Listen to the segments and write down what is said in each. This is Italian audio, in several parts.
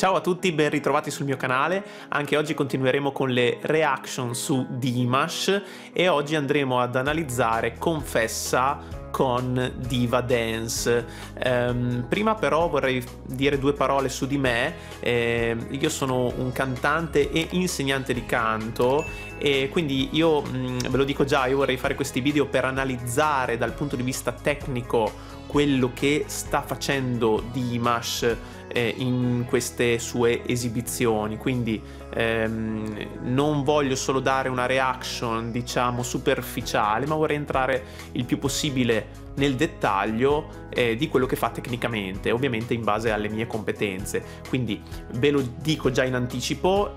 Ciao a tutti, ben ritrovati sul mio canale. Anche oggi continueremo con le reaction su Dimash e oggi andremo ad analizzare Confessa con Diva Dance. Prima però vorrei dire due parole su di me. Io sono un cantante e insegnante di canto e quindi io ve lo dico già, io vorrei fare questi video per analizzare dal punto di vista tecnico quello che sta facendo Dimash in queste sue esibizioni, quindi non voglio solo dare una reaction diciamo superficiale, ma vorrei entrare il più possibile nel dettaglio di quello che fa tecnicamente, ovviamente in base alle mie competenze. Quindi ve lo dico già in anticipo,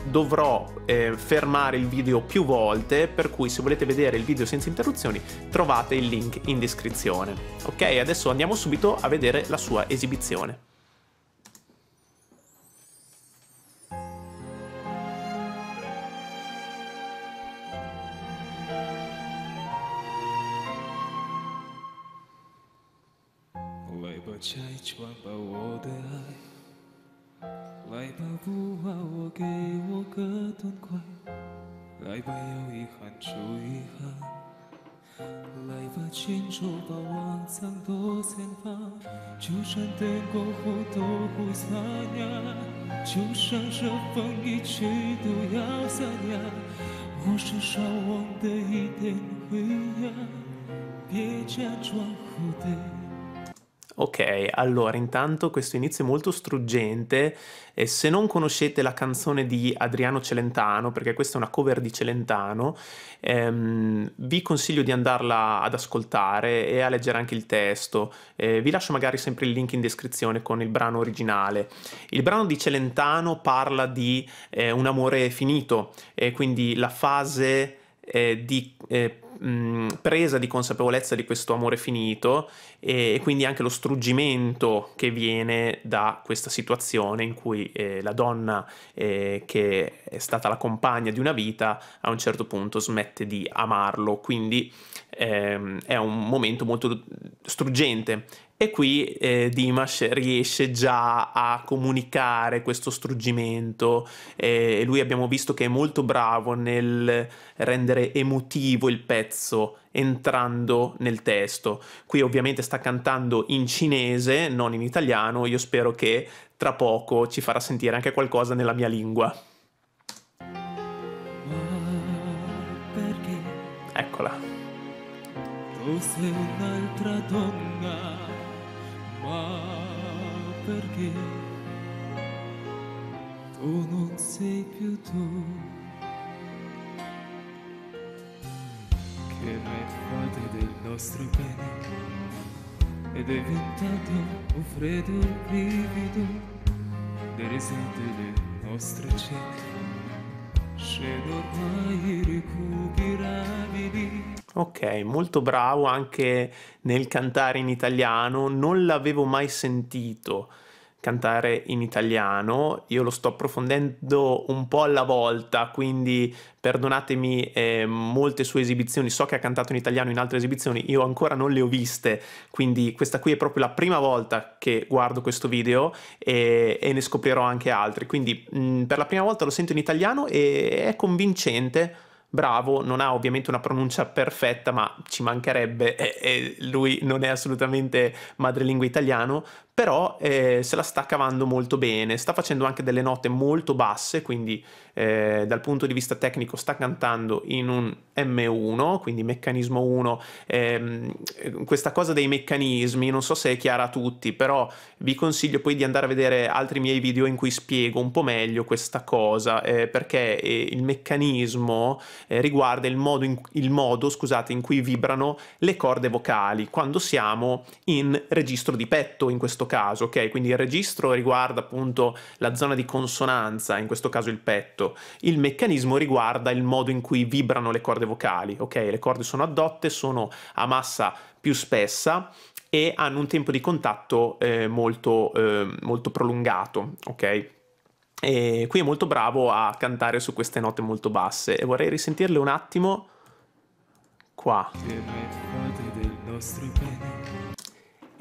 dovrò fermare il video più volte, per cui se volete vedere il video senza interruzioni trovate il link in descrizione. Ok, adesso andiamo subito a vedere la sua esibizione. Ok, allora intanto questo inizio è molto struggente e se non conoscete la canzone di Adriano Celentano, perché questa è una cover di Celentano, vi consiglio di andarla ad ascoltare e a leggere anche il testo. Vi lascio magari sempre il link in descrizione con il brano originale. Il brano di Celentano parla di un amore finito, quindi la fase di presa di consapevolezza di questo amore finito e quindi anche lo struggimento che viene da questa situazione in cui la donna che è stata la compagna di una vita a un certo punto smette di amarlo, quindi è un momento molto struggente. E qui Dimash riesce già a comunicare questo struggimento, e lui abbiamo visto che è molto bravo nel rendere emotivo il pezzo entrando nel testo. Qui ovviamente sta cantando in cinese, non in italiano, io spero che tra poco ci farà sentire anche qualcosa nella mia lingua. Eccola. Tu sei un'altra donna, ma perché tu non sei più tu, che mai fate del nostro bene ed è diventato un freddo brivido delle risate delle nostre cene, scene ormai irrecuperabili. Ok, molto bravo anche nel cantare in italiano, non l'avevo mai sentito cantare in italiano, io lo sto approfondendo un po' alla volta, quindi perdonatemi molte sue esibizioni, so che ha cantato in italiano in altre esibizioni, io ancora non le ho viste, quindi questa qui è proprio la prima volta che guardo questo video e ne scoprirò anche altri, quindi per la prima volta lo sento in italiano e è convincente. Bravo, non ha ovviamente una pronuncia perfetta, ma ci mancherebbe, e lui non è assolutamente madrelingua italiano, però se la sta cavando molto bene, sta facendo anche delle note molto basse, quindi dal punto di vista tecnico sta cantando in un M1, quindi meccanismo 1. Questa cosa dei meccanismi non so se è chiara a tutti, però vi consiglio poi di andare a vedere altri miei video in cui spiego un po' meglio questa cosa, perché il meccanismo riguarda il modo, scusate, in cui vibrano le corde vocali quando siamo in registro di petto in questo caso, ok? Quindi il registro riguarda appunto la zona di consonanza, in questo caso il petto. Il meccanismo riguarda il modo in cui vibrano le corde vocali, ok? Le corde sono addotte, sono a massa più spessa e hanno un tempo di contatto molto prolungato, ok? E qui è molto bravo a cantare su queste note molto basse e vorrei risentirle un attimo qua.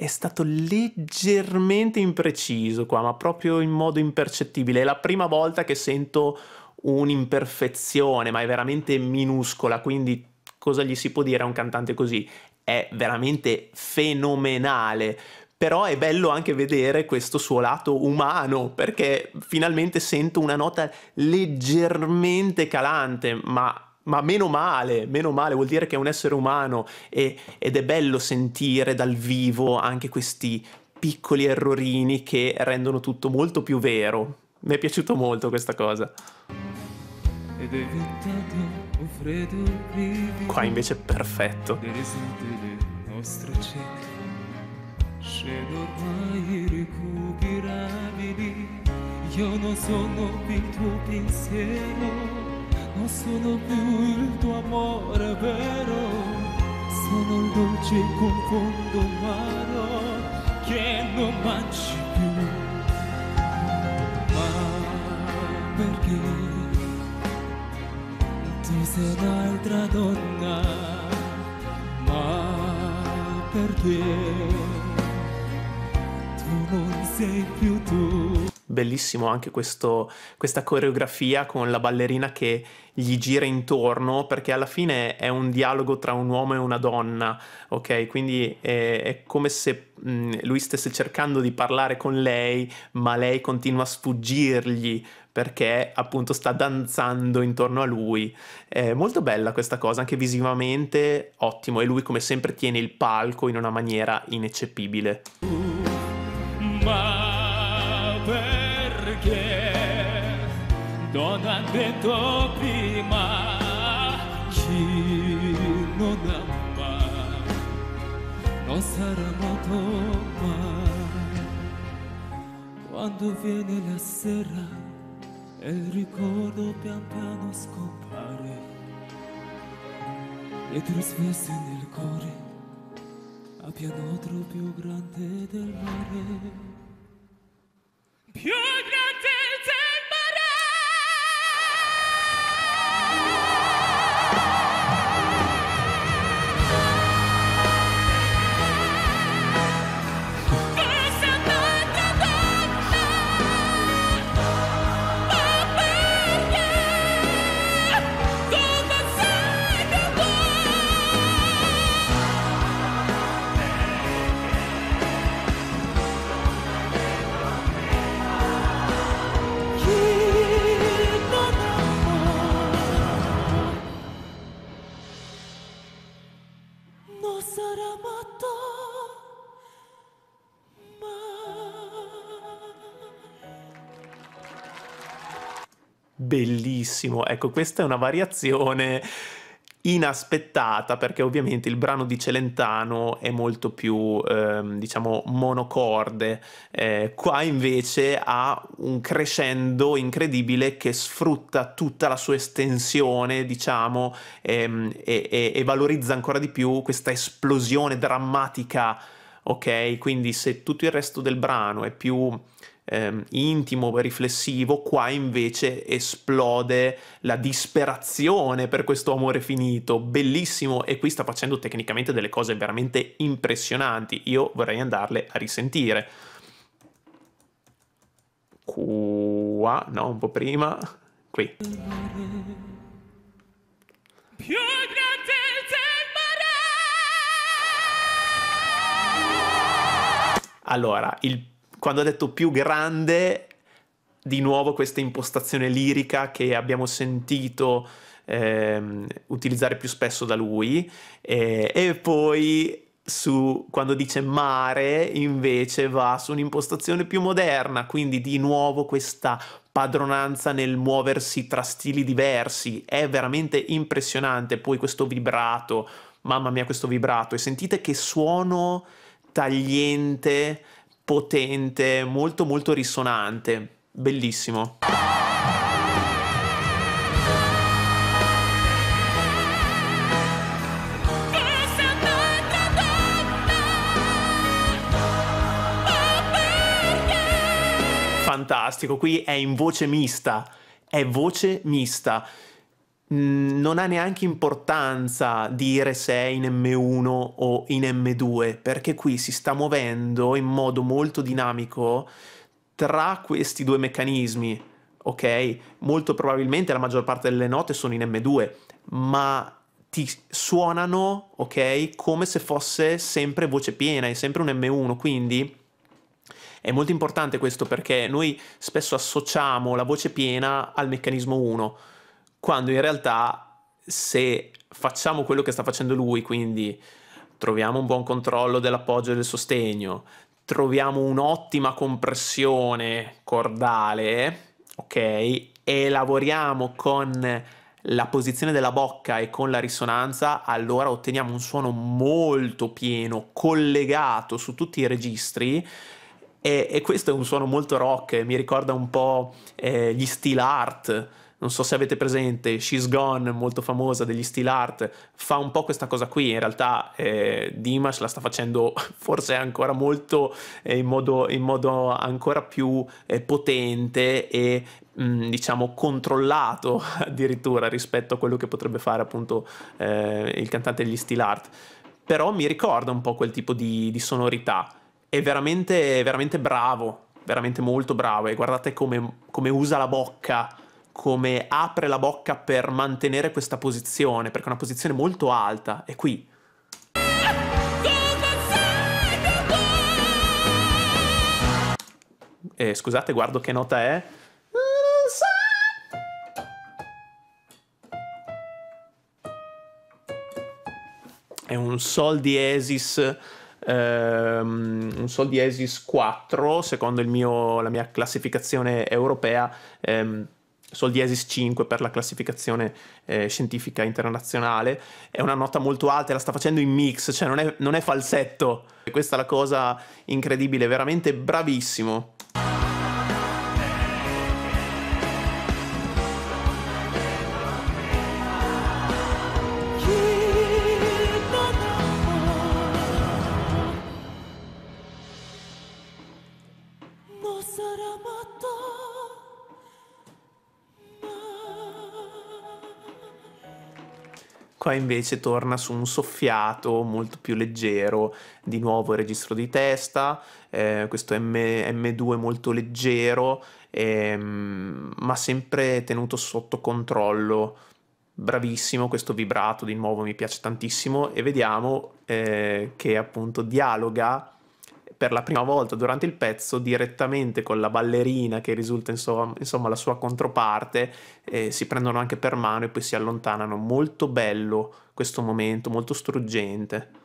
è stato leggermente impreciso qua, ma proprio in modo impercettibile. È la prima volta che sento un'imperfezione, ma è veramente minuscola, quindi cosa gli si può dire a un cantante così? È veramente fenomenale. Però è bello anche vedere questo suo lato umano, perché finalmente sento una nota leggermente calante, ma meno male, vuol dire che è un essere umano ed è bello sentire dal vivo anche questi piccoli errorini che rendono tutto molto più vero. Mi è piaciuto molto questa cosa. Ed è diventato un freddo brivido. Qua invece è perfetto. Nell'orizzonte le nostre cieche sceno ormai irrecuperabili. Io non sono più il tuo pensiero, non sono più il tuo amore vero, sono il dolce confondo amaro che non mangi più. Ma perché tu sei un'altra donna? Ma perché tu non sei più tu? Bellissimo anche questa coreografia con la ballerina che gli gira intorno, perché alla fine è un dialogo tra un uomo e una donna, ok? Quindi è come se lui stesse cercando di parlare con lei, ma lei continua a sfuggirgli perché appunto sta danzando intorno a lui. È molto bella questa cosa, anche visivamente ottimo, e lui come sempre tiene il palco in una maniera ineccepibile. Ma perché non ha detto prima chi non ama non sarà amato mai. Quando viene la sera e il ricordo pian piano scompare e ti risvesti nel cuore a pianotro più grande del mare. Più grande del mare. Questa notte donna, ma perché tu non sei più tu? Non sarà amato Bellissimo, ecco, questa è una variazione inaspettata, perché ovviamente il brano di Celentano è molto più, diciamo, monocorde. Qua invece ha un crescendo incredibile che sfrutta tutta la sua estensione, diciamo, e valorizza ancora di più questa esplosione drammatica, ok? Quindi se tutto il resto del brano è più intimo e riflessivo, qua invece esplode la disperazione per questo amore finito. Bellissimo, e qui sta facendo tecnicamente delle cose veramente impressionanti. Io vorrei andarle a risentire. Qua, no, un po' prima, qui. più grande del mare. Allora, quando ho detto più grande, di nuovo questa impostazione lirica che abbiamo sentito utilizzare più spesso da lui, e poi quando dice mare invece va su un'impostazione più moderna, quindi di nuovo questa padronanza nel muoversi tra stili diversi. È veramente impressionante. Poi questo vibrato, mamma mia, questo vibrato, e sentite che suono tagliente, potente, molto molto risonante, bellissimo. Fantastico, qui è in voce mista, è voce mista. non ha neanche importanza dire se è in M1 o in M2, perché qui si sta muovendo in modo molto dinamico tra questi due meccanismi, ok? Molto probabilmente la maggior parte delle note sono in M2, ma ti suonano, ok? Come se fosse sempre voce piena, è sempre un M1, quindi è molto importante questo perché noi spesso associamo la voce piena al meccanismo 1, quando in realtà se facciamo quello che sta facendo lui, quindi troviamo un buon controllo dell'appoggio e del sostegno, troviamo un'ottima compressione cordale, ok? E lavoriamo con la posizione della bocca e con la risonanza, allora otteniamo un suono molto pieno, collegato su tutti i registri. E questo è un suono molto rock, mi ricorda un po' gli Steel Art. Non so se avete presente She's Gone, molto famosa degli Steel Art, fa un po' questa cosa qui. In realtà Dimash la sta facendo forse ancora molto in modo ancora più potente e diciamo controllato addirittura rispetto a quello che potrebbe fare appunto il cantante degli Steel Art. Però mi ricorda un po' quel tipo di sonorità. È veramente, veramente bravo, veramente molto bravo. E guardate come usa la bocca, come apre la bocca per mantenere questa posizione, perché è una posizione molto alta. E qui. Scusate, guardo che nota è. È un Sol diesis. Un Sol diesis 4 secondo la mia classificazione europea, Sol diesis 5 per la classificazione scientifica internazionale. È una nota molto alta e la sta facendo in mix, cioè non è falsetto. E questa è la cosa incredibile, veramente bravissimo. Qua invece torna su un soffiato molto più leggero, di nuovo il registro di testa, questo M2 molto leggero, ma sempre tenuto sotto controllo. Bravissimo, questo vibrato di nuovo mi piace tantissimo e vediamo che appunto dialoga per la prima volta durante il pezzo direttamente con la ballerina che risulta insomma la sua controparte, si prendono anche per mano e poi si allontanano. Molto bello questo momento, molto struggente.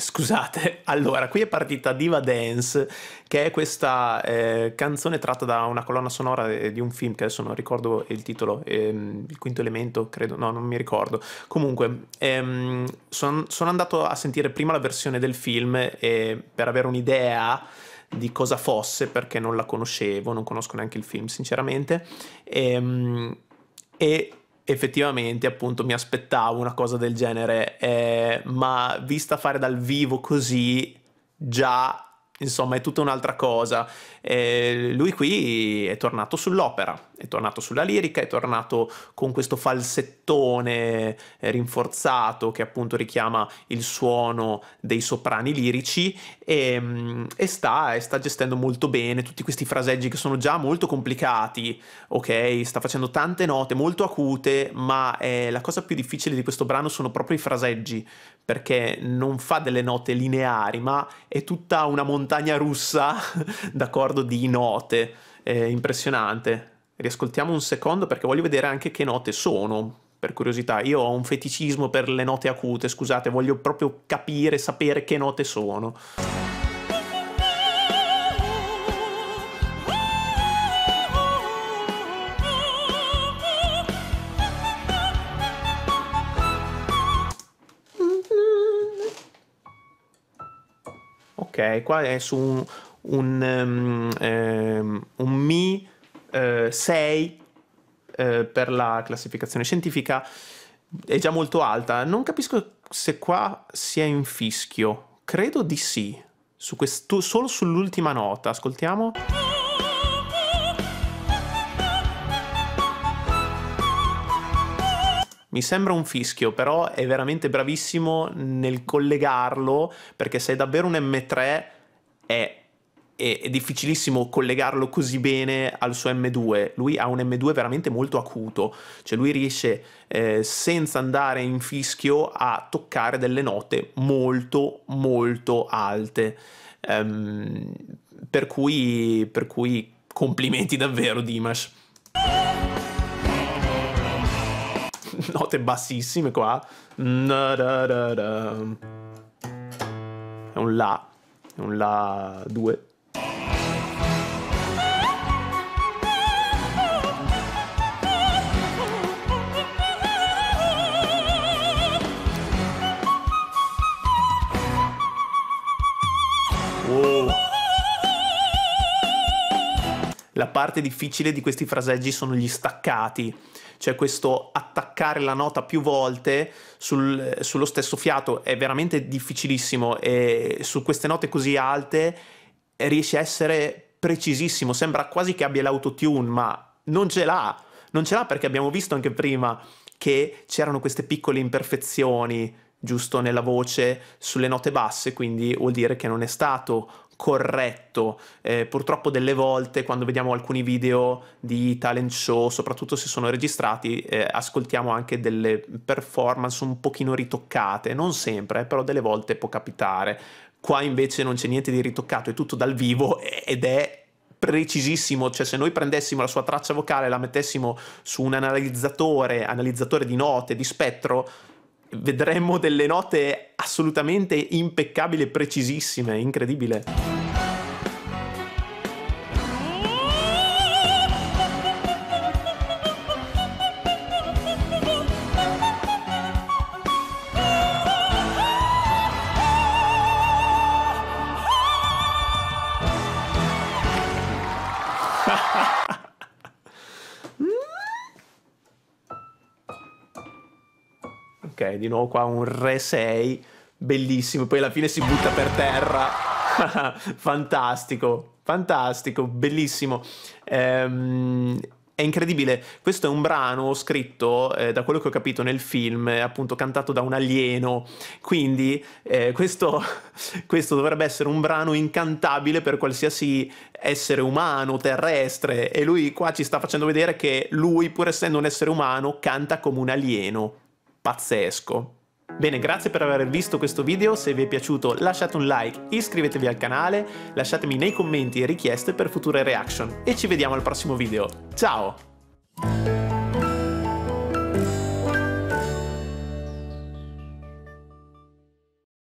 Scusate, allora, qui è partita Diva Dance, che è questa canzone tratta da una colonna sonora di un film, che adesso non ricordo il titolo, Il Quinto Elemento, credo, no, non mi ricordo. Comunque, sono andato a sentire prima la versione del film per avere un'idea di cosa fosse, perché non la conoscevo, non conosco neanche il film, sinceramente, e effettivamente appunto mi aspettavo una cosa del genere, ma vista fare dal vivo così già insomma è tutta un'altra cosa. Lui qui è tornato sull'opera, è tornato sulla lirica, è tornato con questo falsettone rinforzato che appunto richiama il suono dei soprani lirici e sta gestendo molto bene tutti questi fraseggi che sono già molto complicati, ok? Sta facendo tante note molto acute, ma la cosa più difficile di questo brano sono proprio i fraseggi, perché non fa delle note lineari, ma è tutta una montagna russa d'accordo di note. È impressionante. Riascoltiamo un secondo perché voglio vedere anche che note sono, per curiosità. Io ho un feticismo per le note acute, scusate, voglio proprio capire, sapere che note sono. Ok, qua è su un Mi 6 per la classificazione scientifica, è già molto alta. Non capisco se qua sia in fischio, credo di sì, solo sull'ultima nota. Ascoltiamo. Mi sembra un fischio, però è veramente bravissimo nel collegarlo, perché se è davvero un M3 è difficilissimo collegarlo così bene al suo M2. Lui ha un M2 veramente molto acuto, cioè lui riesce senza andare in fischio a toccare delle note molto molto alte, per cui complimenti davvero Dimash. Note bassissime qua. È un La 2. Wow. La parte difficile di questi fraseggi sono gli staccati, cioè questo attaccare la nota più volte sullo stesso fiato è veramente difficilissimo, e su queste note così alte riesce a essere precisissimo, sembra quasi che abbia l'autotune, ma non ce l'ha perché abbiamo visto anche prima che c'erano queste piccole imperfezioni giusto nella voce sulle note basse, quindi vuol dire che non è stato corretto. Purtroppo delle volte quando vediamo alcuni video di talent show, soprattutto se sono registrati, ascoltiamo anche delle performance un pochino ritoccate, non sempre, però delle volte può capitare. Qua invece non c'è niente di ritoccato, è tutto dal vivo ed è precisissimo, cioè se noi prendessimo la sua traccia vocale e la mettessimo su un analizzatore di note, di spettro, vedremmo delle note assolutamente impeccabili e precisissime, incredibile. Ok, di nuovo qua un Re 6, bellissimo, poi alla fine si butta per terra. Fantastico, fantastico, bellissimo. È incredibile. Questo è un brano scritto, da quello che ho capito nel film, appunto cantato da un alieno, quindi questo dovrebbe essere un brano incantabile per qualsiasi essere umano, terrestre, e lui qua ci sta facendo vedere che lui, pur essendo un essere umano, canta come un alieno. Pazzesco. Bene, grazie per aver visto questo video. Se vi è piaciuto lasciate un like, iscrivetevi al canale, lasciatemi nei commenti richieste per future reaction e ci vediamo al prossimo video. Ciao!